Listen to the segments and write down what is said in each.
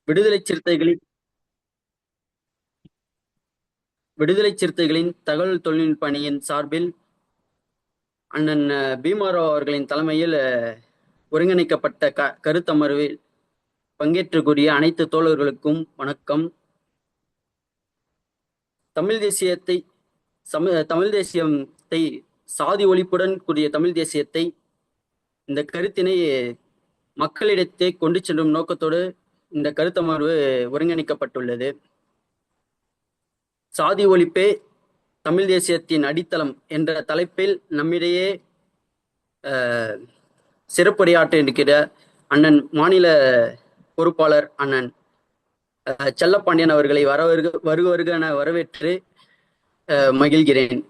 விடுதலை சிறுத்தைகளின் விடுதலை சிறுத்தைகளின் தகவல் தொழில்நுட்ப அணியின் சார்பில் அண்ணன் பீமாராவ் அவர்களின் தலைமையில் ஒருங்கிணைக்கப்பட்ட கருத்தமர்வில் பங்கேற்று கூறிய அனைத்து தோழர்களுக்கும் வணக்கம். தமிழ் தேசியத்தை சாதி ஒழிப்புடன் கூடிய தமிழ் தேசியத்தை இந்த கருத்தினை மக்களிடத்தை கொண்டு செல்லும் நோக்கத்தோடு இந்த கருத்தமர்வு ஒருங்கிணைக்கப்பட்டுள்ளது. சாதி ஒழிப்பே தமிழ் தேசியத்தின் அடித்தளம் என்ற தலைப்பில் நம்மிடையே சிறப்புரையாற்ற இருக்கிற அண்ணன் மாநில பொறுப்பாளர் அண்ணன் செல்லப்பாண்டியன் அவர்களை வருக என வரவேற்று மகிழ்கிறேன்.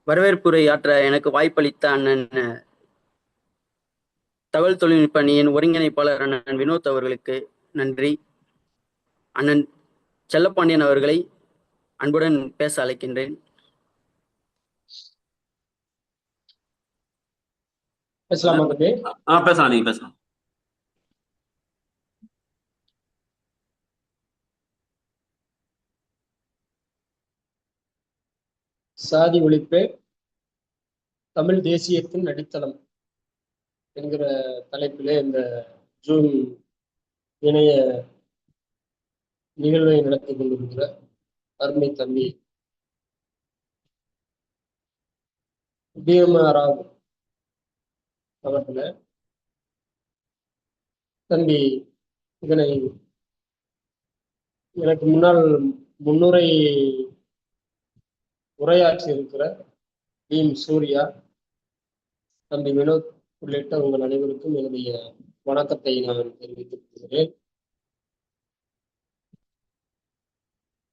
வரவேற்புரையாற்ற எனக்கு வாய்ப்பளித்த அண்ணன் தகவல் தொழில்நுட்ப அணியின் ஒருங்கிணைப்பாளர் அண்ணன் வினோத் அவர்களுக்கு நன்றி. அண்ணன் செல்லப்பாண்டியன் அவர்களை அன்புடன் பேச அழைக்கின்றேன். பேசலாம், நீங்க பேசலாம். சாதி ஒழிப்பே தமிழ் தேசியத்தின் அடித்தளம் என்கிற தலைப்பிலே இந்த ஜூன் இணைய நிகழ்வை நடத்தி கொண்டிருக்கிற அருமை தம்பி பீமாராவ் அவர்களே, தம்பி இதனை எனக்கு முன்னால் முன்னுரை உரையாற்றி இருக்கிற பீம் சூர்யா, தம்பி வினோத் உள்ளிட்ட உங்கள் அனைவருக்கும் என்னுடைய வணக்கத்தை நான் தெரிவித்துக் கொள்கிறேன்.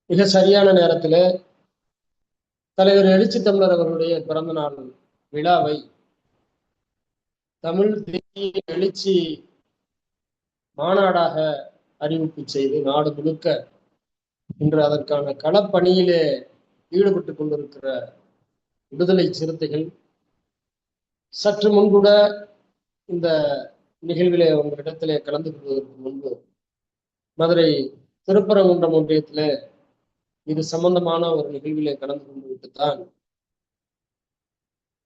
மிக சரியான நேரத்தில் தலைவர் எழுச்சி தமிழர் அவர்களுடைய பிறந்த நாள் விழாவை தமிழ் தேசிய எழுச்சி மாநாடாக அறிவிப்பு செய்து நாடு முழுக்க இன்று அதற்கான களப்பணியிலே ஈடுபட்டு கொண்டிருக்கிற விடுதலை சிறுத்தைகள் சற்று முன்கூட இந்த நிகழ்விலே உங்களிடத்திலே கலந்து கொள்வதற்கு முன்பு மதுரை திருப்பரங்குன்றம் ஒன்றியத்திலே இது சம்பந்தமான ஒரு நிகழ்விலே கலந்து கொண்டு விட்டுத்தான்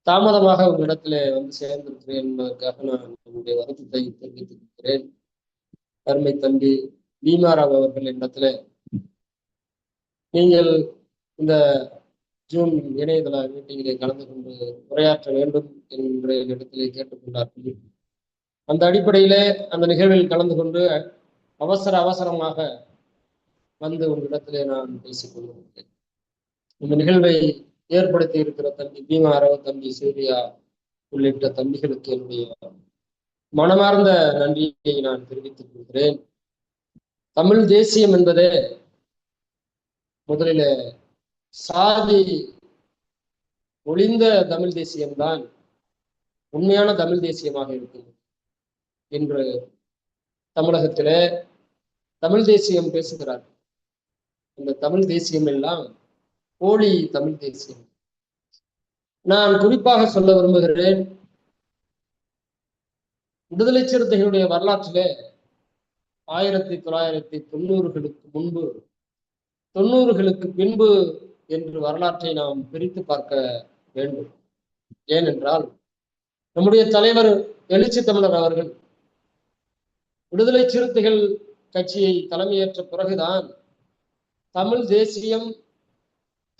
தாமதமாக உங்களிடத்திலே வந்து சேர்ந்திருக்கிறேன் என்பதற்காக நான் என்னுடைய வருத்தத்தை தெரிவித்துக் கொள்கிறேன். அருமை தம்பி பீமாராவ் அவர்கள் இடத்துல நீங்கள் இந்த ஜூன் இணையதள மீட்டிங்கிலே கலந்து கொண்டு உரையாற்ற வேண்டும் என்ற இடத்திலே கேட்டுக்கொண்டார்கள். அந்த அடிப்படையிலே அந்த நிகழ்வில் கலந்து கொண்டு அவசரமாக வந்து உங்களிடத்திலே நான் பேசிக் கொண்டிருக்கிறேன். இந்த நிகழ்வை ஏற்படுத்தி இருக்கிற தம்பி பீமாராவ், தம்பி சூர்யா உள்ளிட்ட தம்பிகளுக்கு என்னுடைய மனமார்ந்த நன்றியை நான் தெரிவித்துக் கொள்கிறேன். தமிழ் தேசியம் என்பதே முதலில் சாதி ஒளிந்த தமிழ் தேசியம்தான் உண்மையான தமிழ் தேசியமாக இருக்கும் என்று தமிழகத்திலே தமிழ் தேசியம் பேசுகிறார். இந்த தமிழ் தேசியம் எல்லாம் போலி தமிழ் தேசியம். நான் குறிப்பாக சொல்ல விரும்புகிறேன், விடுதலை சிறுத்தைகளுடைய வரலாற்றிலே 1990களுக்கு முன்பு 90களுக்கு பின்பு என்று வரலாற்றை நாம் பிரித்து பார்க்க வேண்டும். ஏனென்றால் நம்முடைய தலைவர் எழுச்சி தமிழர் அவர்கள் விடுதலை சிறுத்தைகள் கட்சியை தலைமையேற்ற பிறகுதான் தமிழ் தேசியம்,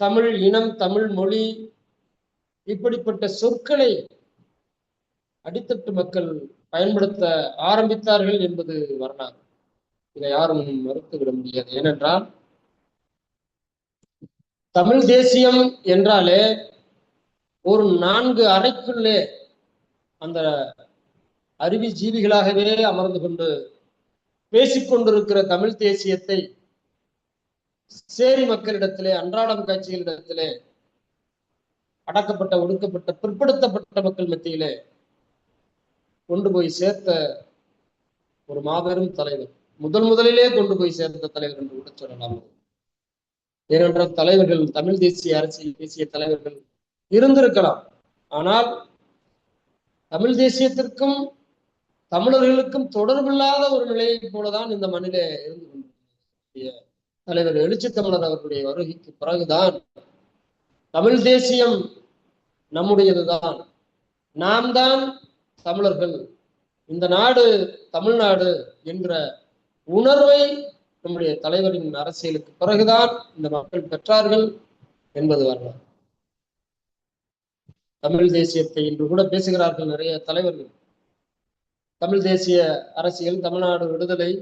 தமிழ் இனம், தமிழ் மொழி இப்படிப்பட்ட சொற்களை அடித்தட்டு மக்கள் பயன்படுத்த ஆரம்பித்தார்கள் என்பது வரலாறு. இதை யாரும் மறுத்துவிட முடியாது. ஏனென்றால் தமிழ் தேசியம் என்றாலே ஒரு 4 அறைக்குள்ளே அந்த அறிவி ஜீவிகளாகவே அமர்ந்து கொண்டு பேசிக்கொண்டிருக்கிற தமிழ் தேசியத்தை சேரி மக்களிடத்திலே, அன்றாடம் காட்சிகளிடத்திலே, அடக்கப்பட்ட, ஒடுக்கப்பட்ட, பிற்படுத்தப்பட்ட மக்கள் மத்தியிலே கொண்டு போய் சேர்த்த ஒரு மாபெரும் தலைவர், முதலிலே கொண்டு போய் சேர்ந்த தலைவர் என்று கூட சொல்லலாம். ஏனென்றால் தலைவர்கள், தமிழ் தேசிய அரசியல் பேசிய தலைவர்கள் இருந்திருக்கலாம். ஆனால் தமிழ் தேசியத்திற்கும் தமிழர்களுக்கும் தொடர்பில்லாத ஒரு நிலையை போலதான் இந்த மண்ணிலே இருந்து கொண்டிருக்கிறது. தலைவர் எழுச்சி தமிழர் அவர்களுடைய வருகைக்கு பிறகுதான் தமிழ் தேசியம் நம்முடையதுதான், நாம் தான் தமிழர்கள், இந்த நாடு தமிழ்நாடு என்கிற உணர்வை நம்முடைய தலைவரின் அரசியலுக்கு பிறகுதான் இந்த மக்கள் பெற்றார்கள் என்பது வரலாறு. தமிழ் தேசியத்தை இன்று கூட பேசுகிறார்கள் நிறைய தலைவர்கள். தமிழ் தேசிய அரசியல், தமிழ்நாடு விடுதலை,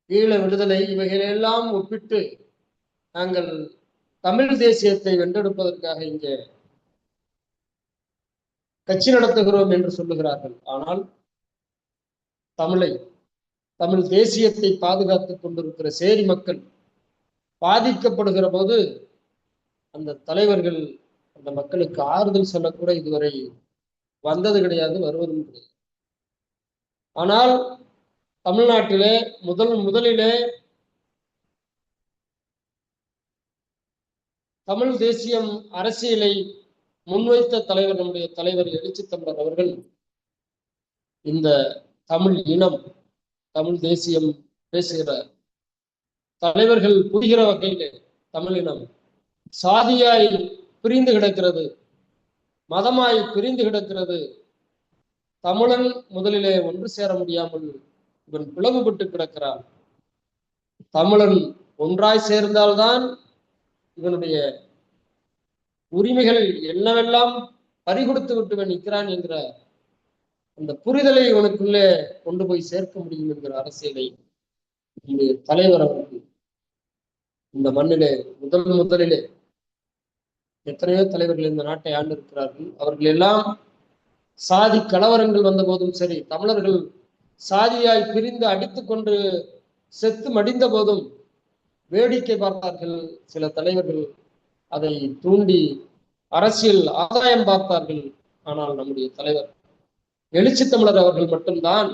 ஈழ விடுதலை, இவைகளெல்லாம் ஒப்பிட்டு நாங்கள் தமிழ் தேசியத்தை வென்றெடுப்பதற்காக இங்கே கட்சி நடத்துகிறோம் என்று சொல்லுகிறார்கள். ஆனால் தமிழ் தேசியத்தை பாதுகாத்துக் கொண்டிருக்கிற சேரி மக்கள் பாதிக்கப்படுகிற போது அந்த தலைவர்கள் அந்த மக்களுக்கு ஆறுதல் சொல்லக்கூட இதுவரை வந்தது கிடையாது, வருவதும் கிடையாது. ஆனால் தமிழ்நாட்டிலே முதலிலே தமிழ் தேசியம் அரசியலை முன்வைத்த தலைவர் நம்முடைய தலைவர் எழுச்சி தமிழர் அவர்கள் இந்த தமிழ் இனம், தமிழ் தேசியம் பேசுகிற தலைவர்கள் புரிகிற வகையிலே தமிழ் இனம் சாதியாய் பிரிந்து கிடக்கிறது, மதமாய் பிரிந்து கிடக்கிறது, தமிழன் முதலிலே ஒன்று சேர முடியாமல் இவன் பிளவுபட்டு கிடக்கிறான், தமிழன் ஒன்றாய் சேர்ந்தால்தான் இவனுடைய உரிமைகள் என்னவெல்லாம் பறிகொடுத்து விட்டு நிற்கிறான் என்கிற அந்த புரிதலை இவனுக்குள்ளே கொண்டு போய் சேர்க்க முடியும் என்கிற அரசியலை நம்முடைய தலைவர் அவர்கள் இந்த மண்ணிலே முதலிலே எத்தனையோ தலைவர்கள் இந்த நாட்டை ஆண்டு இருக்கிறார்கள். அவர்கள் எல்லாம் சாதி கலவரங்கள் வந்த போதும் சரி, தமிழர்கள் சாதியாய் பிரிந்து அடித்துக் கொண்டு செத்து மடிந்த போதும் வேடிக்கை பார்த்தார்கள். சில தலைவர்கள் அதை தூண்டி அரசியல் ஆதாயம் பார்த்தார்கள். ஆனால் நம்முடைய தலைவர் எழுச்சி தமிழர் அவர்கள் மட்டும்தான்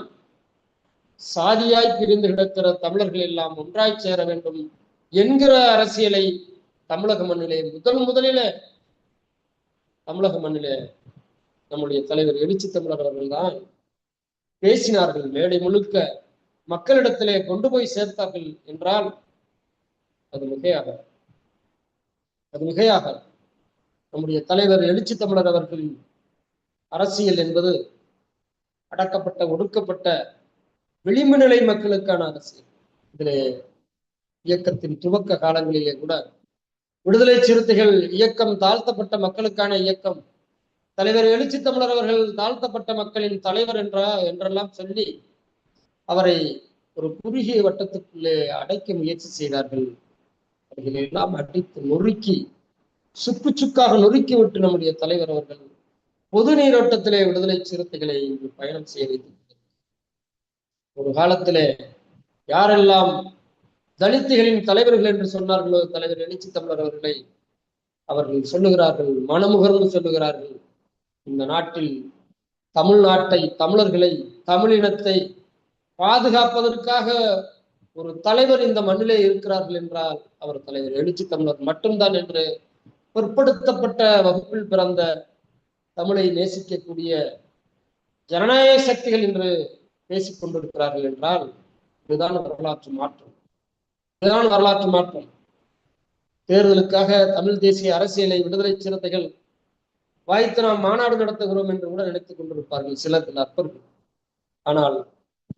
சாதியாய் பிரிந்து கிடக்கிற தமிழர்கள் எல்லாம் ஒன்றாய் சேர வேண்டும் என்கிற அரசியலை தமிழக மண்ணிலே முதலிலே தமிழக மண்ணிலே நம்முடைய தலைவர் எழுச்சி தமிழர் அவர்கள் தான் பேசினார்கள். மேடை முழுக்க மக்களிடத்திலே கொண்டு போய் சேர்த்தார்கள் என்றால் அது மிகையாக நம்முடைய தலைவர் எழுச்சி தமிழர் அவர்களின் அரசியல் என்பது அடக்கப்பட்ட ஒடுக்கப்பட்ட விளிம்பு நிலை மக்களுக்கான அரசியல். இதிலே இயக்கத்தின் துவக்க காலங்களிலே கூட விடுதலை சிறுத்தைகள் இயக்கம் தாழ்த்தப்பட்ட மக்களுக்கான இயக்கம், தலைவர் எழுச்சி தமிழர் அவர்கள் தாழ்த்தப்பட்ட மக்களின் தலைவர் என்றெல்லாம் சொல்லி அவரை ஒரு குறுகிய வட்டத்துக்குள்ளே அடைக்க முயற்சி செய்தார்கள். அவர்கள் எல்லாம் அடித்து நொறுக்கி சுக்காக நொறுக்கி விட்டு நம்முடைய தலைவர் அவர்கள் பொது நீரோட்டத்திலே விடுதலை சிறுத்தைகளை இங்கு பயணம் செய்ய வைத்திருக்கிறார். ஒரு காலத்திலே யாரெல்லாம் தலித்துகளின் தலைவர்கள் என்று சொன்னார்களோ தலைவர் எழுச்சி தமிழர் அவர்களை அவர்கள் சொல்லுகிறார்கள், மனமுகர்ந்து சொல்லுகிறார்கள், இந்த நாட்டில் தமிழ்நாட்டை, தமிழர்களை, தமிழினத்தை பாதுகாப்பதற்காக ஒரு தலைவர் இந்த மண்ணிலே இருக்கிறார்கள் என்றால் அவர் தலைவர் எழுச்சி தமிழர் மட்டும்தான் என்று பிற்படுத்தப்பட்ட வகுப்பில் பிறந்த தமிழை நேசிக்கக்கூடிய ஜனநாயக சக்திகள் என்று பேசிக் கொண்டிருக்கிறார்கள் என்றால் இதுதான் வரலாற்று மாற்றம். தேர்தலுக்காக தமிழ் தேசிய அரசியலை விடுதலை சிறுத்தைகள் வாய்த்து நாம் மாநாடு நடத்துகிறோம் என்று கூட நினைத்துக் கொண்டிருப்பார்கள் சிலர் அற்பர்கள். ஆனால்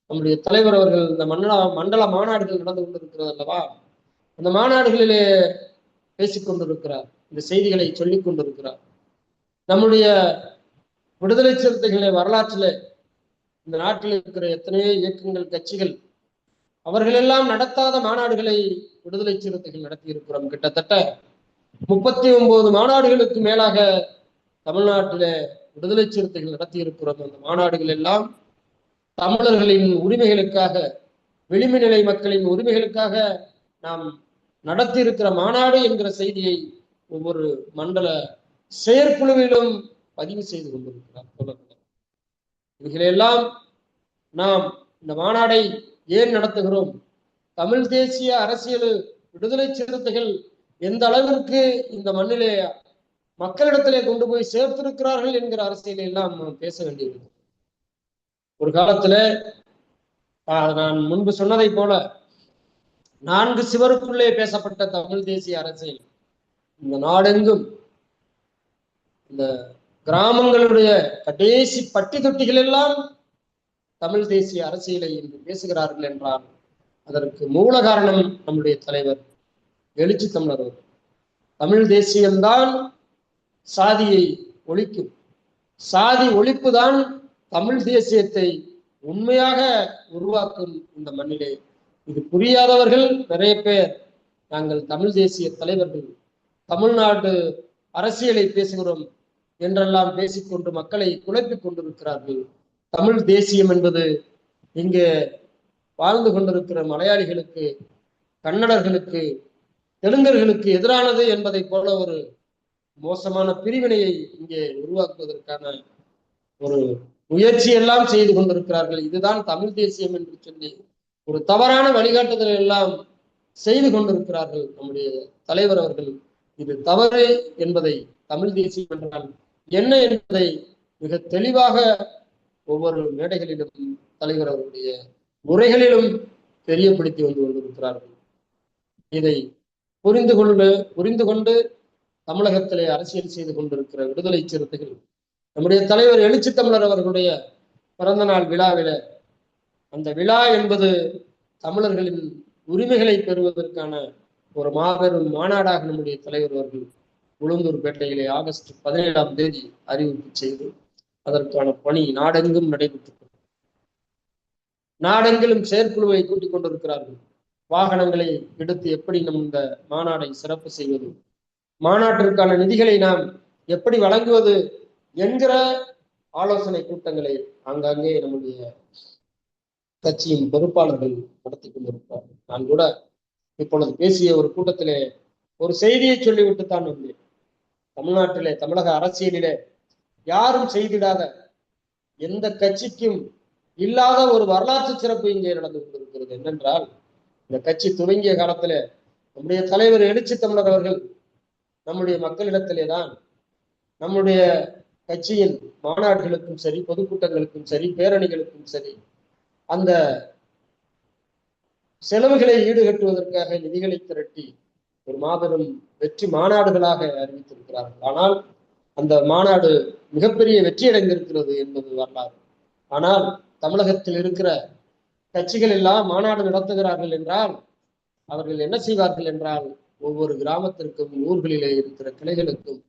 நம்முடைய தலைவர் அவர்கள் இந்த மண்டல மாநாடுகள் நடந்து கொண்டிருக்கிறது அல்லவா, அந்த மாநாடுகளிலே பேசிக் கொண்டிருக்கிறார், இந்த செய்திகளை சொல்லிக் கொண்டிருக்கிறார். நம்முடைய விடுதலை சிறுத்தைகளை வரலாற்றில் இந்த நாட்டில் இருக்கிற எத்தனையோ இயக்கங்கள், கட்சிகள், அவர்களெல்லாம் நடத்தாத மாநாடுகளை விடுதலை சிறுத்தைகள் நடத்தி இருக்கிறோம். கிட்டத்தட்ட 39 மாநாடுகளுக்கு மேலாக தமிழ்நாட்டில விடுதலை சிறுத்தைகள் நடத்தி இருக்கிறோம். அந்த மாநாடுகள் எல்லாம் தமிழர்களின் உரிமைகளுக்காக, விளிம்பு நிலை மக்களின் உரிமைகளுக்காக நாம் நடத்தி இருக்கிற மாநாடு என்கிற செய்தியை ஒவ்வொரு மண்டல செயற்குழுவிலும் பதிவு செய்து கொண்டிருக்கிறார். இவைகளெல்லாம் நாம் இந்த மாநாடை ஏன் நடத்துகிறோம், தமிழ் தேசிய அரசியல் விடுதலை சிறுத்தைகள் எந்த அளவிற்கு இந்த மண்ணிலே மக்களிடத்திலே கொண்டு போய் சேர்த்திருக்கிறார்கள் என்கிற அரசியலை எல்லாம் பேச வேண்டியது. ஒரு காலத்துல நான் முன்பு சொன்னதை போல 4 சுவருக்குள்ளே பேசப்பட்ட தமிழ் தேசிய அரசியல் இந்த நாடெங்கும் இந்த கிராமங்களுடைய கடைசி பட்டி தொட்டிகள் எல்லாம் தமிழ் தேசிய அரசியலை இன்று பேசுகிறார்கள் என்றால் அதற்கு மூல காரணம் நம்முடைய தலைவர் எழுச்சி தமிழர் அவர்கள். தமிழ் தேசியம்தான் சாதியை ஒழிக்கும். சாதி ஒழிப்பு தான் தமிழ் தேசியத்தை உண்மையாக உருவாக்கும் இந்த மண்ணிலே. இது புரியாதவர்கள் நிறைய பேர் நாங்கள் தமிழ் தேசிய தலைவர்கள், தமிழ்நாடு அரசியலை பேசுகிறோம் என்றெல்லாம் பேசிக்கொண்டு மக்களை குழப்பிக் கொண்டிருக்கிறார்கள். தமிழ் தேசியம் என்பது இங்கே வாழ்ந்து கொண்டிருக்கிற மலையாளிகளுக்கு, கன்னடர்களுக்கு, தெலுங்கர்களுக்கு எதிரானது என்பதை போல ஒரு மோசமான பிரிவினையை இங்கே உருவாக்குவதற்கான ஒரு முயற்சி எல்லாம் செய்து கொண்டிருக்கிறார்கள். இதுதான் தமிழ் தேசியம் என்று சொல்லி ஒரு தவறான வழிகாட்டுதல் எல்லாம் செய்து கொண்டிருக்கிறார்கள் நம்முடைய தலைவர் அவர்கள். இது தவறு என்பதை, தமிழ் தேசியம் என்றால் என்ன என்பதை மிக தெளிவாக ஒவ்வொரு மேடைகளிலும் தலைவர் அவருடைய உரைகளிலும் தெரியப்படுத்தி வந்து கொண்டிருக்கிறார்கள். இதை புரிந்து கொண்டு தமிழகத்திலே அரசியல் செய்து கொண்டிருக்கிற விடுதலை சிறுத்தைகள் நம்முடைய தலைவர் எழுச்சி தமிழர் அவர்களுடைய பிறந்த நாள் விழாவில, அந்த விழா என்பது தமிழர்களின் உரிமைகளை பெறுவதற்கான ஒரு மாபெரும் மாநாடாக நம்முடைய தலைவர் அவர்கள் உளுந்தூர்பேட்டையிலே ஆகஸ்ட் 17ஆம் தேதி அறிவிப்பு செய்து அதற்கான பணி நாடெங்கும் நடைபெற்று நாடெங்கிலும் செயற்குழுவை கூட்டிக் கொண்டிருக்கிறார்கள். வாகனங்களை எடுத்து எப்படி நம் இந்த மாநாடை சிறப்பு செய்வது, மாநாட்டிற்கான நிதிகளை நாம் எப்படி வழங்குவது என்கிற ஆலோசனை கூட்டங்களை ஆங்காங்கே நம்முடைய கட்சியின் பொறுப்பாளர்கள் நடத்தி கொண்டிருக்கிறார்கள். நான் கூட இப்பொழுது பேசிய ஒரு கூட்டத்திலே ஒரு செய்தியை சொல்லிவிட்டுத்தான் வந்தேன். தமிழ்நாட்டிலே, தமிழக அரசியலிலே யாரும் செய்திடாத, எந்த கட்சிக்கும் இல்லாத ஒரு வரலாற்று சிறப்பு இங்கே நடந்து கொண்டிருக்கிறது. என்னென்றால், இந்த கட்சி துவங்கிய காலத்துல நம்முடைய தலைவர் எழுச்சி தமிழர் அவர்கள் நம்முடைய மக்களிடத்திலே தான் நம்முடைய கட்சியின் மாநாடுகளுக்கும் சரி, பொதுக்கூட்டங்களுக்கும் சரி, பேரணிகளுக்கும் சரி, அந்த செலவுகளை ஈடுகட்டுவதற்காக நிதிகளை திரட்டி ஒரு மாபெரும் வெற்றி மாநாடுகளாக அறிவித்திருக்கிறார்கள். ஆனால் அந்த மாநாடு மிகப்பெரிய வெற்றி அடைந்திருக்கிறது என்பது வரலாறு. ஆனால் தமிழகத்தில் இருக்கிற கட்சிகள் எல்லாம் மாநாடு நடத்துகிறார்கள் என்றால் அவர்கள் என்ன செய்வார்கள் என்றால், ஒவ்வொரு கிராமத்திற்கும் ஊர்களிலே இருக்கிற கிளைகளுக்கும்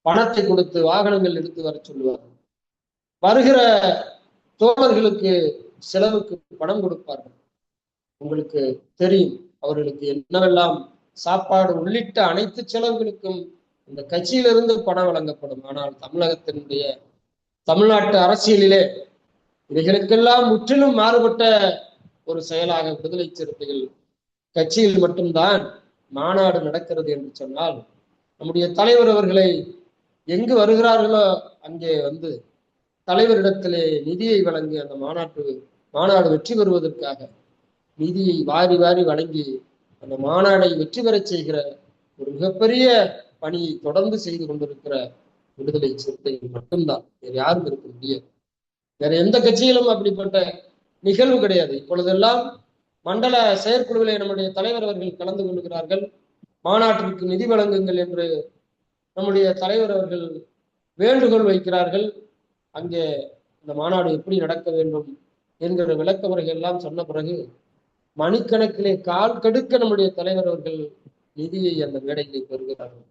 பணத்தை கொடுத்து வாகனங்கள் எடுத்து வர சொல்லுவார்கள். வருகிற தோழர்களுக்கு செலவுக்கு பணம் கொடுப்பார்கள். உங்களுக்கு தெரியும், அவர்களுக்கு என்னவெல்லாம் சாப்பாடு உள்ளிட்ட அனைத்து செலவுகளுக்கும் இந்த கட்சியிலிருந்து பணம் வழங்கப்படும். ஆனால் தமிழ்நாட்டு அரசியலிலே இவைகளுக்கெல்லாம் முற்றிலும் மாறுபட்ட ஒரு செயலாக விடுதலை சிறுத்தைகள் கட்சியில் மட்டும்தான் மாநாடு நடக்கிறது என்று சொன்னால், நம்முடைய தலைவர் அவர்களை எங்கு வருகிறார்களோ அங்கே வந்து தலைவரிடத்திலே நிதியை வழங்கி அந்த மாநாடு வெற்றி பெறுவதற்காக நிதியை வாரி வாரி வழங்கி அந்த மாநாடை வெற்றி பெறச் செய்கிற ஒரு மிகப்பெரிய பணியை தொடர்ந்து செய்து கொண்டிருக்கிற விடுதலை சிறுத்தைகள் மட்டும்தான். வேறு யாரும் இருக்க முடியாது. வேற எந்த கட்சியிலும் அப்படிப்பட்ட நிகழ்வு கிடையாது. இப்பொழுதெல்லாம் மண்டல செயற்குழுவிலே நம்முடைய தலைவர் அவர்கள் கலந்து கொள்கிறார்கள். மாநாட்டிற்கு நிதி வழங்குங்கள் என்று நம்முடைய தலைவர் அவர்கள் வேண்டுகோள் வைக்கிறார்கள். அங்கே இந்த மாநாடு எப்படி நடக்க வேண்டும் என்கிற விளக்க முறைகள் எல்லாம் சொன்ன பிறகு மணிக்கணக்கிலே கால் கடுக்க நம்முடைய தலைவர் அவர்கள் நிதியை அந்த மேடையிலே பெறுகிறார்கள்.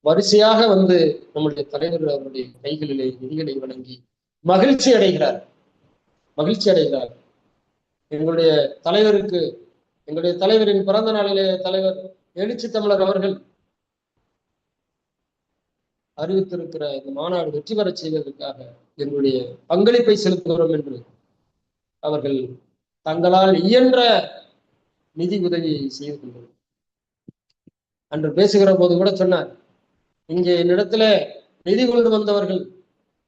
வரிசையாக வந்து நம்முடைய தலைவர் அவருடைய கைகளிலே நிதிகளை வழங்கி மகிழ்ச்சி அடைகிறார். எங்களுடைய தலைவரின் பிறந்த நாளிலே தலைவர் எழுச்சி தமிழர் அவர்கள் அறிவித்திருக்கிற இந்த மாநாடு வெற்றி பெறச் செய்வதற்காக எங்களுடைய பங்களிப்பை செலுத்துகிறோம் என்று அவர்கள் தங்களால் இயன்ற நிதி உதவியை செய்து கொண்டனர். அன்று பேசுகிற போது கூட சொன்னார், இங்கே என்னிடத்துல நிதி கொண்டு வந்தவர்கள்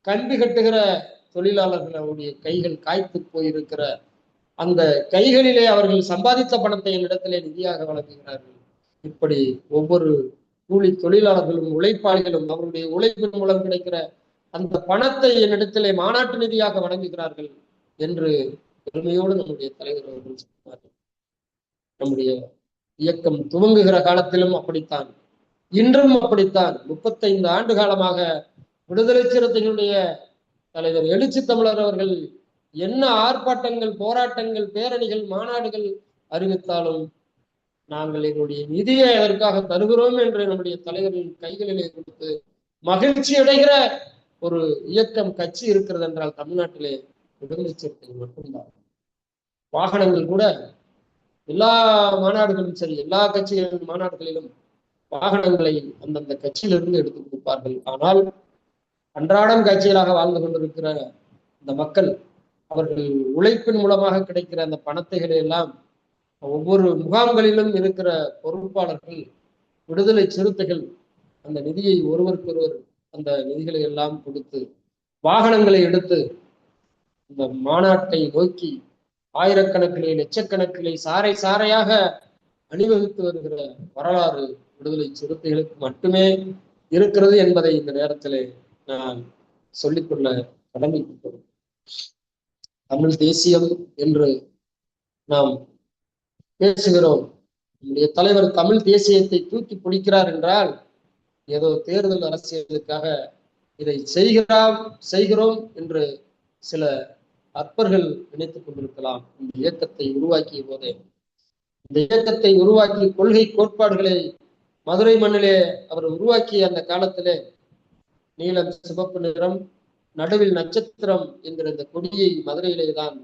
கல்வி கட்டுகிற தொழிலாளர்கள், அவருடைய கைகள் காய்த்து போயிருக்கிற அந்த கைகளிலே அவர்கள் சம்பாதித்த பணத்தை என்னிடத்திலே நிதியாக வழங்குகிறார்கள். இப்படி ஒவ்வொரு கூலி தொழிலாளர்களும் உழைப்பாளிகளும் அவருடைய உழைப்பின் மூலம் கிடைக்கிற அந்த பணத்தை என்னிடத்திலே மாநாட்டு நிதியாக வழங்குகிறார்கள் என்று பெருமையோடு நம்முடைய தலைவர் அவர்கள் சொன்னார்கள். நம்முடைய இயக்கம் துவங்குகிற காலத்திலும் அப்படித்தான், இன்றும் அப்படித்தான். 35 ஆண்டு காலமாக விடுதலை சிறுத்தைகளுடைய தலைவர் எழுச்சி தமிழர் அவர்கள் என்ன ஆர்ப்பாட்டங்கள், போராட்டங்கள், பேரணிகள், மாநாடுகள் அறிவித்தாலும் நாங்கள் எங்களுடைய நிதியை அதற்காக தருகிறோம் என்று நம்முடைய தலைவரின் கைகளிலே கொடுத்து மகிழ்ச்சி அடைகிற ஒரு இயக்கம், கட்சி இருக்கிறது என்றால் தமிழ்நாட்டிலே விடுதலை சிறுத்தைகள் மட்டும்தான். வாகனங்கள் கூட எல்லா மாநாடுகளும் சரி, எல்லா கட்சிகளின் மாநாடுகளிலும் வாகனங்களை அந்தந்த கட்சியிலிருந்து எடுத்து கொடுப்பார்கள். ஆனால் அன்றாடம் காட்சிகளாக வாழ்ந்து கொண்டிருக்கிற இந்த மக்கள், அவர்கள் உழைப்பின் மூலமாக கிடைக்கிற அந்த பணத்தைகளை எல்லாம் ஒவ்வொரு முகாம்களிலும் இருக்கிற பொறுப்பாளர்கள், விடுதலை சிறுத்தைகள் அந்த நிதியை ஒருவருக்கொருவர் அந்த நிதிகளை எல்லாம் கொடுத்து வாகனங்களை எடுத்து இந்த மாநாட்டை நோக்கி ஆயிரக்கணக்கிலே, லட்சக்கணக்கிலே, சாறை சாறையாக அணிவகுத்து வருகிற வரலாறு விடுதலை சிறுத்தைகளுக்கு மட்டுமே இருக்கிறது என்பதை இந்த நேரத்திலே நான் சொல்லிக்கொள்ள கடமைப்பட்டோம். தமிழ் தேசியம் என்று நாம் பேசுகிறோம். நம்முடைய தலைவர் தமிழ் தேசியத்தை தூக்கி பிடிக்கிறார் என்றால் ஏதோ தேர்தல் அரசியலுக்காக இதை செய்கிறோம் என்று சில அற்பர்கள் நினைத்துக் கொண்டிருக்கலாம். இந்த இயக்கத்தை உருவாக்கிய போதே, இந்த இயக்கத்தை உருவாக்கி கொள்கை கோட்பாடுகளை மதுரை மண்ணிலே அவர் உருவாக்கிய அந்த காலத்திலே நீலம் சிவப்பு நிறம், நடுவில் நட்சத்திரம் என்கிற இந்த கொடியை மதுரையிலே தான்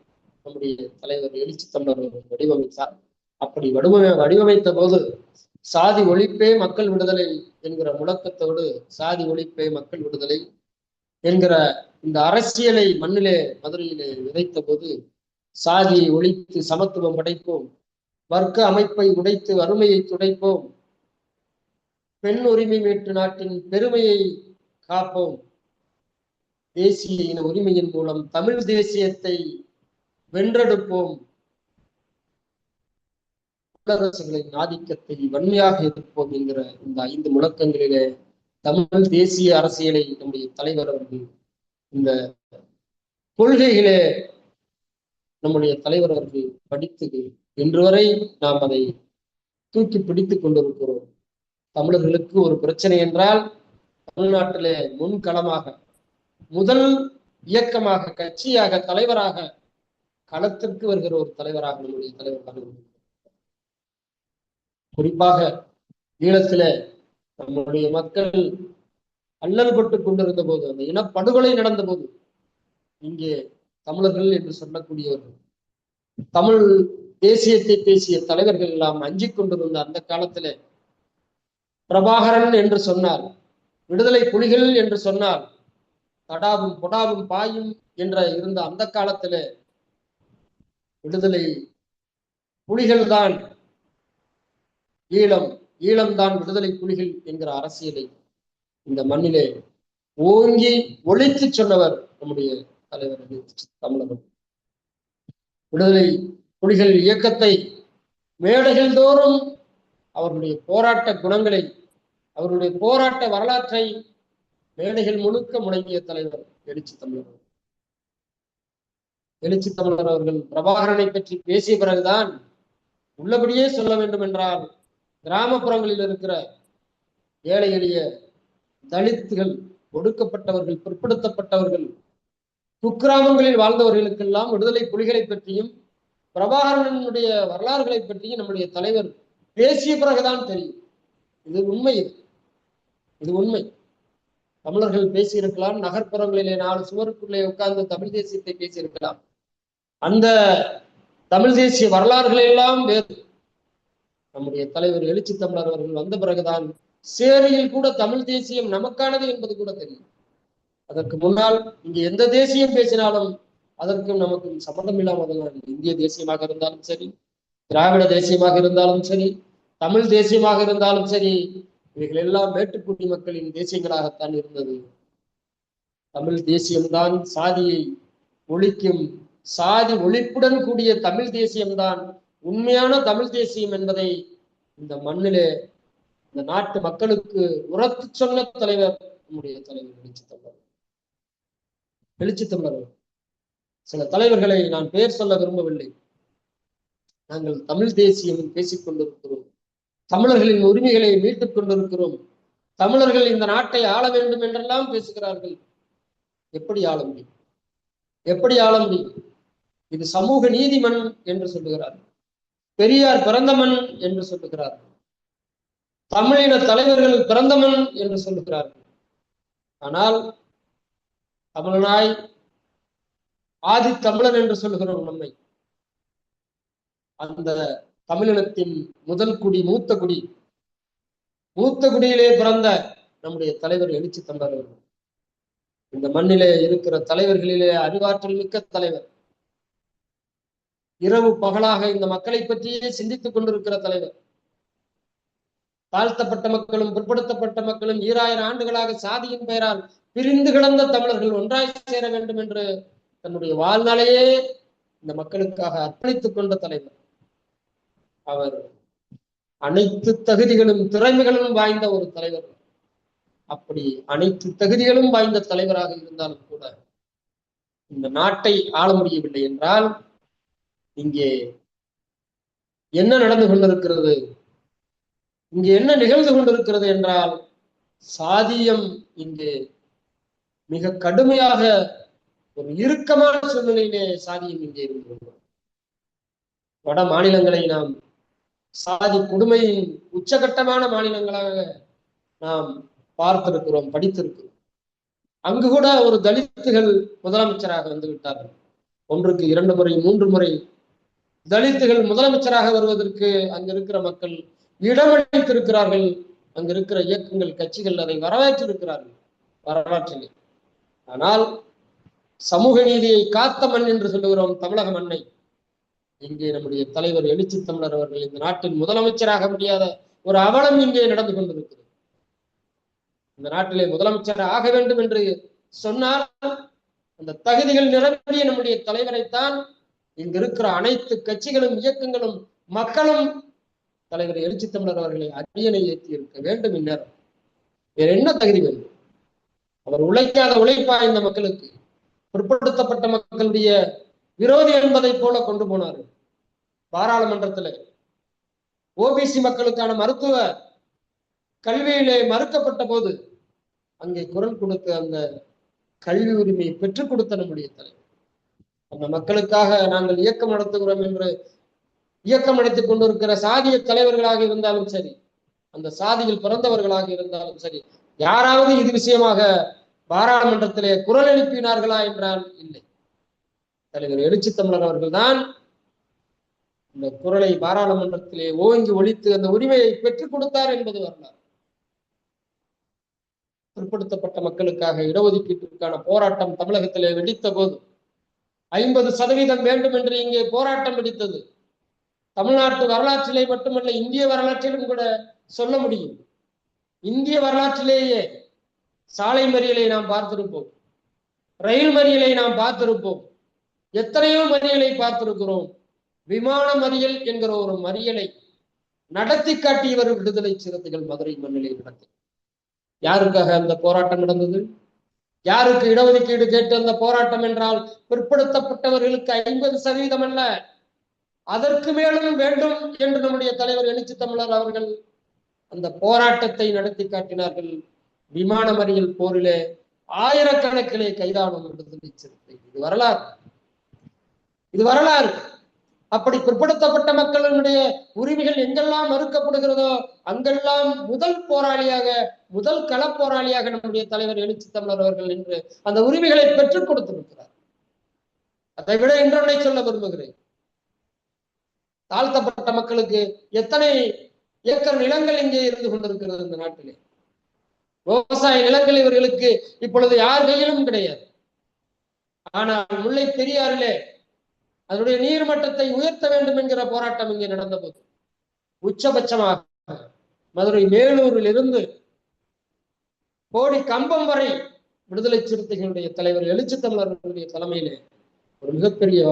நம்முடைய தலைவர் எழுச்சி தமிழர் வடிவமைத்தார். அப்படி வடிவமைத்த போது சாதி ஒழிப்பே மக்கள் விடுதலை என்கிற முழக்கத்தோடு சாதி ஒழிப்பே மக்கள் விடுதலை என்கிற இந்த அரசியலை மண்ணிலே மதுரையிலே விதைத்த போது, சாதியை ஒழித்து சமத்துவம் படைப்போம், வர்க்க அமைப்பை உடைத்து வறுமையை துடைப்போம், பெண் உரிமை மீட்டு நாட்டின் பெருமையை காப்போம், தேசிய இன உரிமையின் மூலம் தமிழ் தேசியத்தை வென்றெடுப்போம், அரசுகளின் ஆதிக்கத்தை வன்மையாக எதிர்ப்போம் என்கிற இந்த 5 முழக்கங்களிலே தமிழ் தேசிய அரசியலை நம்முடைய தலைவர் அவர்கள், இந்த கொள்கைகளே நம்முடைய தலைவர் அவர்கள் படித்து இன்று வரை நாம் அதை தூக்கி பிடித்துக் கொண்டிருக்கிறோம். தமிழர்களுக்கு ஒரு பிரச்சனை என்றால் தமிழ்நாட்டிலே முன்களமாக, முதல் இயக்கமாக, கட்சியாக, தலைவராக களத்திற்கு வருகிற ஒரு தலைவராக நம்முடைய தலைவர் தான். குறிப்பாக ஈழத்திலே நம்முடைய மக்கள் அல்லல் பட்டு கொண்டிருந்த போது, அந்த இனப்படுகொலை நடந்த போது, இங்கே தமிழர்கள் என்று சொல்லக்கூடியவர்கள், தமிழ் தேசியத்தை பேசிய தலைவர்கள் எல்லாம் அஞ்சிக் கொண்டிருந்த அந்த காலத்திலே பிரபாகரன் என்று சொன்னார், விடுதலை புலிகள் என்று சொன்னார், தடாவும் பொடாவும் பாயும் என்ற இருந்த அந்த காலத்திலே விடுதலை புலிகள் தான் ஈழம்தான் விடுதலை புலிகள் என்கிற அரசியலை இந்த மண்ணிலே ஓங்கி ஒழித்து சொன்னவர் நம்முடைய தலைவர் தமிழர்கள். விடுதலை புலிகள் இயக்கத்தை மேடைகள் தோறும் அவர்களுடைய போராட்ட குணங்களை, அவருடைய போராட்ட வரலாற்றை மேடைகள் முழுக்க முழங்கிய தலைவர் எழுச்சி தமிழர். எழுச்சி தமிழர் அவர்கள் பிரபாகரனை பற்றி பேசிய பிறகுதான், உள்ளபடியே சொல்ல வேண்டும் என்றால், கிராமப்புறங்களில் இருக்கிற ஏழை எளிய தலித்துகள், ஒடுக்கப்பட்டவர்கள், பிற்படுத்தப்பட்டவர்கள், குக்கிராமங்களில் வாழ்ந்தவர்களுக்கெல்லாம் விடுதலை புலிகளை பற்றியும் பிரபாகரனுடைய வரலாறுகளை பற்றியும் நம்முடைய தலைவர் பேசிய பிறகுதான் தெரியும். இது உண்மை. இது உண்மை. தமிழர்கள் பேசியிருக்கலாம், நகர்ப்புறங்களிலே 4 சுவருக்குள்ளே உட்கார்ந்து தமிழ் தேசியத்தை பேசியிருக்கலாம். அந்த தமிழ் தேசிய வரலாறுகளை எல்லாம் வேறு. நம்முடைய தலைவர் எழுச்சி தமிழர் அவர்கள் வந்த பிறகுதான் சேரியில் கூட தமிழ் தேசியம் நமக்கானது என்பது கூட தெரியும். அதற்கு முன்னால் இங்கு எந்த தேசியம் பேசினாலும் அதற்கும் நமக்கும் சம்பந்தம் இல்லாமல், இந்திய தேசியமாக இருந்தாலும் சரி, திராவிட தேசியமாக இருந்தாலும் சரி, தமிழ் தேசியமாக இருந்தாலும் சரி, இவைகள் எல்லாம் மேட்டுக்குடி மக்களின் தேசியங்களாகத்தான் இருந்தது. தமிழ் தேசியம்தான் சாதியை ஒழிக்கும், சாதி ஒழிப்புடன் கூடிய தமிழ் தேசியம்தான் உண்மையான தமிழ் தேசியம் என்பதை இந்த மண்ணிலே இந்த நாட்டு மக்களுக்கு உரத்து சொன்ன தலைவர் நம்முடைய தலைவர் எழுச்சி தமிழர். எழுச்சி தமிழர் சில தலைவர்களை நான் பெயர் சொல்ல விரும்பவில்லை. நாங்கள் தமிழ் தேசியம் பேசிக் கொண்டிருக்கிறோம், தமிழர்களின் உரிமைகளை மீட்டுக் கொண்டிருக்கிறோம், தமிழர்கள் இந்த நாட்டை ஆள வேண்டும் என்றெல்லாம் பேசுகிறார்கள். எப்படி ஆள முடியும்? எப்படி ஆள முடியும்? இது சமூக நீதி மண் என்று சொல்லுகிறார், பெரியார் பிறந்த மண் என்று சொல்லுகிறார், தமிழின தலைவர்கள் பிறந்த மண் என்று சொல்லுகிறார்கள். ஆனால் தமிழனாய் ஆதி தமிழன் என்று சொல்லுகிறோம் நம்மை. அந்த தமிழினத்தின் முதல் குடி, மூத்த குடியிலே பிறந்த நம்முடைய தலைவர் எழுச்சி தமிழர் அவர்கள். இந்த மண்ணிலே இருக்கிற தலைவர்களிலே அறிவாற்றல் மிக்க தலைவர், இரவு பகலாக இந்த மக்களை பற்றியே சிந்தித்துக் கொண்டிருக்கிற தலைவர். தாழ்த்தப்பட்ட மக்களும் பிற்படுத்தப்பட்ட மக்களும் 2000 ஆண்டுகளாக சாதியின் பெயரால் பிரிந்து கிடந்த தமிழர்கள் ஒன்றாய் சேர வேண்டும் என்று தன்னுடைய வாழ்நாளையே இந்த மக்களுக்காக அர்ப்பணித்துக் கொண்ட தலைவர். அவர் அனைத்து தகுதிகளும் திறமைகளும் வாய்ந்த ஒரு தலைவர். அப்படி அனைத்து தகுதிகளும் வாய்ந்த தலைவராக இருந்தாலும் கூட இந்த நாட்டை ஆள முடியவில்லை என்றால் இங்கே என்ன நடந்து கொண்டிருக்கிறது, இங்கே என்ன நிகழ்ந்து கொண்டிருக்கிறது என்றால் சாதியம் இங்கே மிக கடுமையாக ஒரு இறுக்கமான சூழ்நிலையிலே சாதியம் இங்கே இருந்து வட மாநிலங்களை நாம் சாதி கொடுமையின் உச்சகட்டமான மாநிலங்களாக நாம் பார்த்திருக்கிறோம், படித்திருக்கிறோம். அங்கு கூட ஒரு தலித்துகள் முதலமைச்சராக வந்து விட்டார்கள். 1க்கு 2 முறை 3 முறை தலித்துகள் முதலமைச்சராக வருவதற்கு அங்க இருக்கிற மக்கள் இடமளித்திருக்கிறார்கள். அங்க இருக்கிற இயக்கங்கள், கட்சிகள் அதை வரவேற்றிருக்கிறார்கள் வரலாற்றிலே. ஆனால் சமூக நீதியை காத்த மண் என்று சொல்லுகிறோம் தமிழக மண்ணை. இங்கே நம்முடைய தலைவர் எழுச்சி தமிழர் அவர்கள் இந்த நாட்டின் முதலமைச்சராக முடியாத ஒரு அவலம் இங்கே நடந்து கொண்டிருக்கிறது. இந்த நாட்டிலே முதலமைச்சர் ஆக வேண்டும் என்று சொன்னால் அந்த தகுதிகள் நிரம்பிய நம்முடைய தலைவரைத்தான் இங்கு இருக்கிற அனைத்து கட்சிகளும், இயக்கங்களும், மக்களும் தலைவர் எழுச்சி தமிழர் அவர்களை அரியணை ஏற்றி இருக்க வேண்டும். இந்நேரம் வேற என்ன தகுதி வேண்டும்? அவர் உழைக்காத உழைப்பா இந்த மக்களுக்கு? பிற்படுத்தப்பட்ட மக்களுடைய விரோதி என்பதை போல கொண்டு போனார்கள். பாராளுமன்றத்தில் ஓபிசி மக்களுக்கான மருத்துவ கல்வியிலே மறுக்கப்பட்ட போது அங்கே குரல் கொடுத்து அந்த கல்வி உரிமையை பெற்றுக் கொடுத்த நம்முடைய தலைவர். அந்த மக்களுக்காக நாங்கள் இயக்கம் நடத்துகிறோம் என்று இயக்கம் நடத்திக் கொண்டிருக்கிற சாதிய தலைவர்களாக இருந்தாலும் சரி, அந்த சாதியில் பிறந்தவர்களாக இருந்தாலும் சரி, யாராவது இது விஷயமாக பாராளுமன்றத்திலே குரல் எழுப்பினார்களா என்றால் இல்லை. தலைவர் எழுச்சி தமிழர் அவர்கள் தான் இந்த குரலை பாராளுமன்றத்திலே ஓங்கி ஒலித்து அந்த உரிமையை பெற்றுக் கொடுத்தார் என்பது வரலாறு. பிற்படுத்தப்பட்ட மக்களுக்காக இடஒதுக்கீட்டிற்கான போராட்டம் தமிழகத்திலே வெடித்த போது 50% வேண்டும் என்று இங்கே போராட்டம் வெடித்தது. தமிழ்நாட்டு வரலாற்றிலே மட்டுமல்ல, இந்திய வரலாற்றிலும் கூட சொல்ல முடியும். இந்திய வரலாற்றிலேயே சாலை மறியலை நாம் பார்த்திருப்போம், ரயில் மறியலை நாம் பார்த்திருப்போம், எத்தனையோ மறியலை பார்த்திருக்கிறோம். விமான மறியல் என்கிற ஒரு மறியலை நடத்தி காட்டியவர் விடுதலை சிறுத்தைகள் மதுரை மண்ணிலை நடத்தி. யாருக்காக அந்த போராட்டம் நடந்தது? யாருக்கு இடஒதுக்கீடு கேட்டு அந்த போராட்டம் என்றால் பிற்படுத்தப்பட்டவர்களுக்கு 50% அல்ல, அதற்கு மேலும் வேண்டும் என்று நம்முடைய தலைவர் எழுச்சி தமிழர் அவர்கள் அந்த போராட்டத்தை நடத்தி காட்டினார்கள். விமான மறியல் போரிலே ஆயிரக்கணக்கிலே கைதானும் விடுதலை சிறுத்தை. இது வரலாறு, இது வரலாறு. அப்படி பிற்படுத்தப்பட்ட மக்களுடைய உரிமைகள் எங்கெல்லாம் மறுக்கப்படுகிறதோ அங்கெல்லாம் முதல் போராளியாக, முதல் கள போராளியாக நம்முடைய தலைவர் எழுச்சி தமிழர் அவர்கள் என்று அந்த உரிமைகளை பெற்றுக் கொடுத்திருக்கிறார். அதை விட இன்னொன்றை சொல்ல விரும்புகிறேன். தாழ்த்தப்பட்ட மக்களுக்கு எத்தனை ஏக்கர் நிலங்கள் இங்கே இருந்து கொண்டிருக்கிறது இந்த நாட்டிலே. விவசாய நிலங்கள் இவர்களுக்கு இப்பொழுது யார் கையிலும் கிடையாது. ஆனால் முல்லை பெரியாறிலே அதனுடைய நீர்மட்டத்தை உயர்த்த வேண்டும் என்கிற போராட்டம் இங்கே நடந்த போது உச்சபட்சமாக மதுரை மேலூரில் இருந்து கோடி கம்பம் வரை விடுதலை சிறுத்தைகளுடைய தலைவர் எழுச்சி தமிழர்களுடைய தலைமையிலே ஒரு மிகப்பெரிய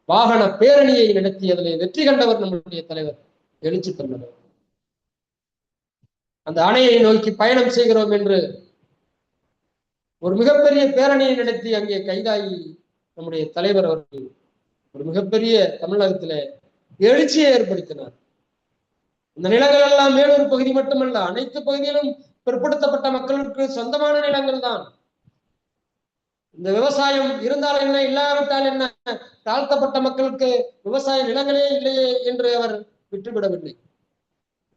வாகன பேரணியை நடத்தி அதிலே வெற்றி கண்டவர் நம்முடைய தலைவர் எழுச்சி தமிழர். அந்த அணையை நோக்கி பயணம் செய்கிறோம் என்று ஒரு மிகப்பெரிய பேரணியை நடத்தி அங்கே கைதாகி நம்முடைய தலைவர் அவர்கள் ஒரு மிகப்பெரிய தமிழகத்திலே எழுச்சியை ஏற்படுத்தினார். இந்த நிலங்கள் எல்லாம் மேலூர் பகுதி மட்டுமல்ல, அனைத்து பகுதியிலும் பிற்படுத்தப்பட்ட மக்களுக்கு சொந்தமான நிலங்கள் தான். இந்த விவசாயம் இருந்தால் என்ன, இல்லாவிட்டால் என்ன, தாழ்த்தப்பட்ட மக்களுக்கு விவசாய நிலங்களே இல்லையே என்று அவர் விட்டுவிடவில்லை.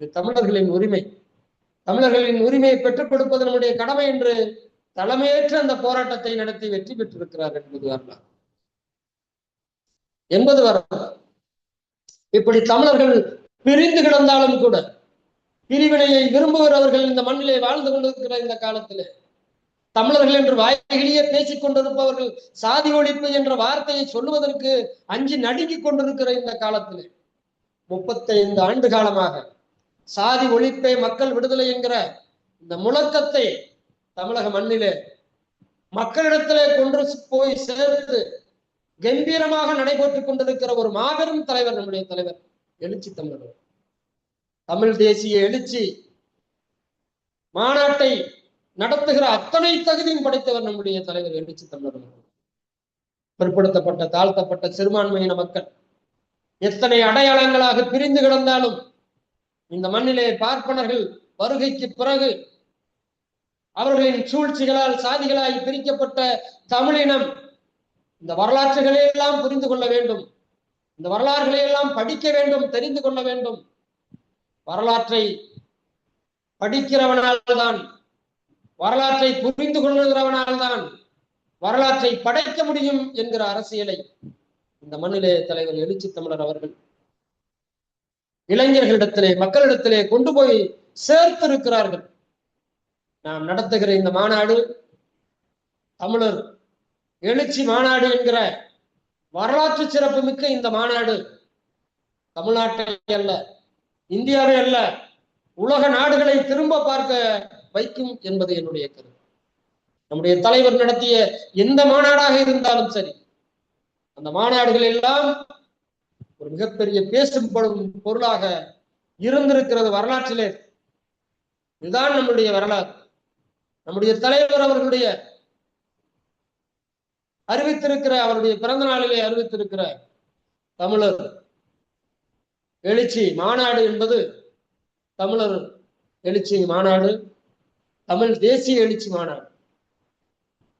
இது தமிழர்களின் உரிமை. தமிழர்களின் உரிமையை பெற்றுக் கொடுப்பது நம்முடைய கடமை என்று தலைமையேற்று அந்த போராட்டத்தை நடத்தி வெற்றி பெற்றிருக்கிறார் என்பது வரலாறு. இப்படி தமிழர்கள் பிரிந்து கிடந்தாலும் கூட பிரிவினையை விரும்புகிறவர்கள் இந்த மண்ணிலே வாழ்ந்து கொண்டிருக்கிற இந்த காலத்திலே, தமிழர்கள் என்று வாய்களிலேயே பேசிக் கொண்டிருப்பவர்கள் சாதி ஒழிப்பு என்ற வார்த்தையை சொல்லுவதற்கு அஞ்சி நடுங்கிக் கொண்டிருக்கிற இந்த காலத்திலே 35 ஆண்டு காலமாக சாதி ஒழிப்பே மக்கள் விடுதலை என்கிற இந்த முழக்கத்தை தமிழக மண்ணிலே மக்களிடத்திலே கொண்டு போய் சேர்த்து கம்பீரமாக நடைபெற்றுக் கொண்டிருக்கிற ஒரு மாபெரும் தலைவர் நம்முடைய தலைவர் எழுச்சி தமிழர். தமிழ் தேசிய எழுச்சி மாநாட்டை நடத்துகிற அத்தனை தகுதியும் படைத்தவர் நம்முடைய தலைவர் எழுச்சி தமிழர். பிற்படுத்தப்பட்ட தாழ்த்தப்பட்ட சிறுபான்மையின மக்கள் எத்தனை அடையாளங்களாக பிரிந்து கிடந்தாலும் இந்த மண்ணிலே பார்ப்பனர்கள் வருகைக்கு பிறகு அவர்களின் சூழ்ச்சிகளால் சாதிகளாய் பிரிக்கப்பட்ட தமிழினம் இந்த வரலாற்றுகளை எல்லாம் புரிந்து கொள்ள வேண்டும், இந்த வரலாறுகளை எல்லாம் படிக்க வேண்டும், தெரிந்து கொள்ள வேண்டும். வரலாற்றை படிக்கிறவனால் தான், வரலாற்றை புரிந்து கொள்ளுகிறவனால் தான் வரலாற்றை படைக்க முடியும் என்கிற அரசியலை இந்த மண்ணிலே தலைவர் எழுச்சி தமிழர் அவர்கள் இளைஞர்களிடத்திலே மக்களிடத்திலே கொண்டு போய் சேர்த்திருக்கிறார்கள். நாம் நடத்துகிற இந்த மாநாடு தமிழர் எழுச்சி மாநாடு என்கிற வரலாற்று சிறப்பு மிக்க இந்த மாநாடு தமிழ்நாட்டை அல்ல, இந்தியாவை அல்ல, உலக நாடுகளை திரும்ப பார்க்க வைக்கும் என்பது என்னுடைய கருத்து. நம்முடைய தலைவர் நடத்திய எந்த மாநாடாக இருந்தாலும் சரி, அந்த மாநாடுகள் எல்லாம் ஒரு மிகப்பெரிய பேசப்படும் பொருளாக இருந்திருக்கிறது வரலாற்றிலே. இதுதான் நம்முடைய வரலாறு. நம்முடைய தலைவர் அவர்களுடைய அறிவித்திருக்கிற, அவருடைய பிறந்த நாளிலே அறிவித்திருக்கிற தமிழர் எழுச்சி மாநாடு என்பது தமிழர் எழுச்சி மாநாடு, தமிழ் தேசிய எழுச்சி மாநாடு,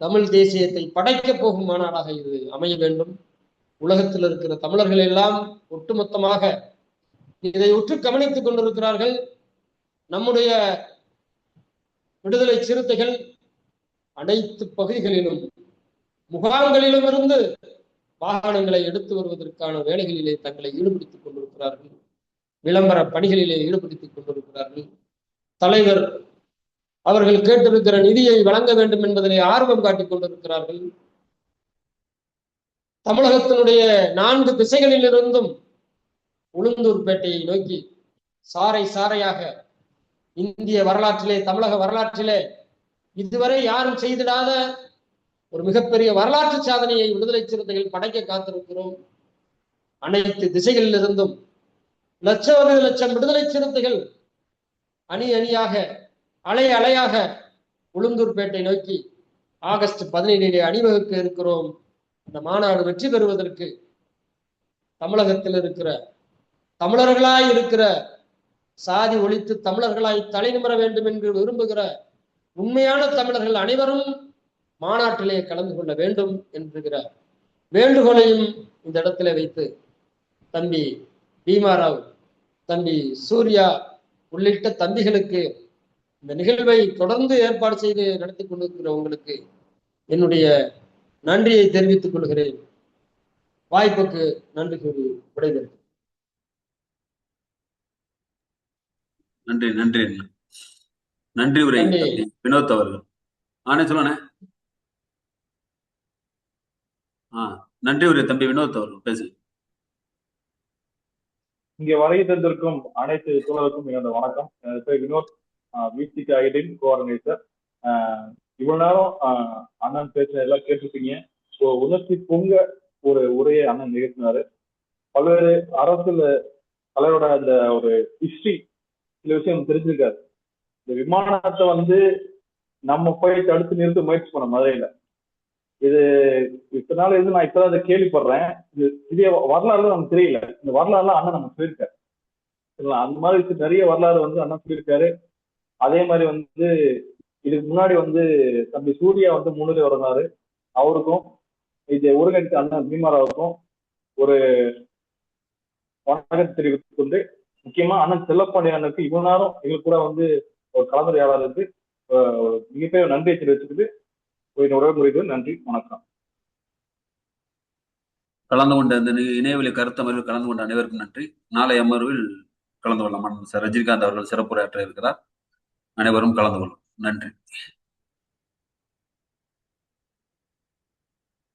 தமிழ் தேசியத்தை படைக்கப் போகும் மாநாடாக இது அமைய வேண்டும். உலகத்தில் இருக்கிற தமிழர்கள் எல்லாம் ஒட்டுமொத்தமாக இதை உற்று கவனித்துக் கொண்டிருக்கிறார்கள். நம்முடைய விடுதலை சிறுத்தைகள் அனைத்து பகுதிகளிலும் முகாம்களிலும் இருந்து வாகனங்களை எடுத்து வருவதற்கான வேலைகளிலே தங்களை ஈடுபடுத்திக் கொண்டிருக்கிறார்கள், விளம்பர பணிகளிலே ஈடுபடுத்திக் கொண்டிருக்கிறார்கள். தலைவர் அவர்கள் கேட்டிருக்கிற நிதியை வழங்க வேண்டும் என்பதிலே ஆர்வம் காட்டிக் கொண்டிருக்கிறார்கள். தமிழகத்தினுடைய 4 திசைகளில் இருந்தும் உளுந்தூர்பேட்டையை நோக்கி சாறை சாறையாக இந்திய வரலாற்றிலே, தமிழக வரலாற்றிலே இதுவரை யாரும் செய்திடாத ஒரு மிகப்பெரிய வரலாற்று சாதனையை விடுதலை சிறுத்தைகள் படைக்க காத்திருக்கிறோம். அனைத்து திசைகளில் இருந்தும் லட்சம் விடுதலை சிறுத்தைகள் அணி அணியாக, அலை அலையாக உளுந்தூர்பேட்டை நோக்கி ஆகஸ்ட் 17 அணிவகுக்க இருக்கிறோம். இந்த மாநாடு வெற்றி பெறுவதற்கு தமிழகத்தில் இருக்கிற தமிழர்களாய் இருக்கிற, சாதி ஒழித்து தமிழர்களாய் தலைநிமிர வேண்டும் என்று விரும்புகிற உண்மையான தமிழர்கள் அனைவரும் மாநாட்டிலே கலந்து கொள்ள வேண்டும் என்கிற வேண்டுகோளையும் இந்த இடத்துல வைத்து தம்பி பீமாராவ், தம்பி சூர்யா உள்ளிட்ட தம்பிகளுக்கு இந்த நிகழ்வை தொடர்ந்து ஏற்பாடு செய்து நடத்தி கொண்டிருக்கிற உங்களுக்கு என்னுடைய நன்றியை தெரிவித்துக் கொள்கிறேன். வாய்ப்புக்கு நன்றி கூறி விடைபெறுகிறேன். நன்றி நன்றி நன்றி உரை வினோத் அவர்கள். ஆனே சொல்லணே. நன்றி உரை தம்பி வினோத் அவர்கள் பேசு. இங்கே வருகை தந்திருக்கும் அனைத்து தோழருக்கும் என்னோட வணக்கம். எனது பேர் வினோத், விசிக ஐடின் கோஆர்டினேட்டர். இவ்வளவு நேரம் அண்ணன் பேசுன எல்லாம் கேட்டிருப்பீங்க. உணர்ச்சி பொங்க ஒரு உரையை அண்ணன் நிகழ்த்தினாரு. பல்வேறு அரசியல் தலைவரோட அந்த ஒரு ஹிஸ்டரி சில விஷயம் தெரிஞ்சிருக்காரு. இந்த விமானத்தை நம்ம போய் தடுத்து நிறுத்த முயற்சி பண்ண மதுரையில இது இத்தனை நாள் இருந்து நான் இப்பதான் இதை கேள்விப்படுறேன். இது வரலாறு நமக்கு தெரியல. இந்த வரலாறுலாம் அண்ணன் நம்ம சொல்லியிருக்காரு. சரிங்களா? அந்த மாதிரி நிறைய வரலாறு வந்து அண்ணன் சொல்லியிருக்காரு. அதே மாதிரி வந்து இதுக்கு முன்னாடி வந்து தம்பி சூர்யா வந்து முன்னிலை வரனாரு. அவருக்கும் இதை ஒருங்கிணைத்த அண்ணன் பீமாராவுக்கும் ஒரு வணக்கத்தை தெரிவித்துக் கொண்டு, முக்கியமா அண்ணன் செல்லப்பாண்டி அண்ணனுக்கு இவ்வளவு நேரம் எங்களுக்கு கூட வந்து ஒரு கலந்துரையாளருக்கு மிகப்பெரிய நன்றியை தெரிவிச்சுக்கிட்டு உரைமுறைக்கு நன்றி, வணக்கம். கலந்து கொண்ட இந்த இணையவெளி கருத்தமர்வில் கலந்து கொண்ட அனைவருக்கும் நன்றி. நாளை அமர்வில் கலந்து கொள்ளலாம். ரஜினிகாந்த் அவர்கள் சிறப்புரையாற்ற இருக்கிறார். அனைவரும் கலந்து கொள்ளும். நன்றி.